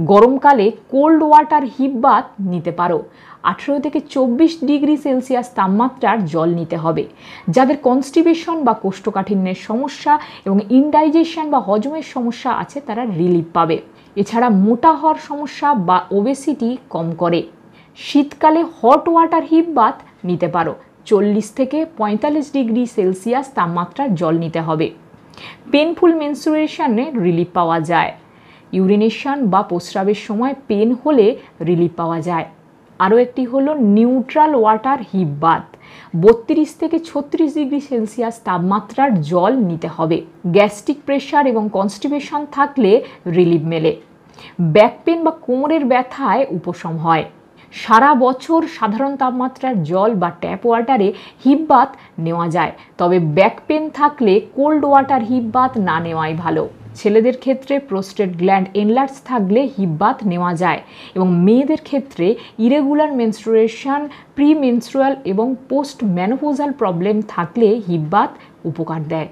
গরমকালে cold water heap bath নিতে পারো। 18 থেকে 24 ডিগ্রি সেলসিয়াস তাপমাত্রার জল নিতে হবে। যাদের কনস্টিপেশন বা কোষ্ঠকাঠিন্যের সমস্যা এবং ইনডাইজেশন বা হজমের সমস্যা আছে তারা রিলিফ পাবে। এছাড়া মোটা হওয়ার সমস্যা বা ওবেসিটি কম করে। শীতকালে হট ওয়াটার হিপ বাথ নিতে পারো। 40 থেকে 45 ডিগ্রি সেলসিয়াস তাপমাত্রার জল নিতে হবে। পেনফুল মেনস্ট্রুয়েশনে রিলিফ পাওয়া যায়। ইউরিনেশন বা প্রস্রাবের সময় পেন হলে রিলিফ পাওয়া যায়। আরও একটি হলো নিউট্রাল ওয়াটার হিপ বাথ। 32 থেকে 36 ডিগ্রি সেলসিয়াস তাপমাত্রার জল নিতে হবে। গ্যাস্ট্রিক প্রেশার এবং কনস্টিপেশন থাকলে রিলিফ মেলে। ব্যাক পেন বা কোমরের ব্যথায় উপশম হয়। সারা বছর সাধারণ তাপমাত্রার জল বা ট্যাপ ওয়াটারে হিপ বাথ নেওয়া যায়, তবে ব্যাক পেন থাকলে কোল্ড ওয়াটার হিপ বাথ না নেওয়াই ভালো। ছেলেদের ক্ষেত্রে প্রোস্টেট গ্ল্যান্ড এনলার্জ থাকলে হিপ বাথ নেওয়া যায় এবং মেয়েদের ক্ষেত্রে ইরেগুলার মেনস্ট্রুয়েশন, প্রি মেনস্ট্রুয়াল এবং পোস্ট ম্যানোপজাল প্রবলেম থাকলে হিপ বাথ উপকার দেয়।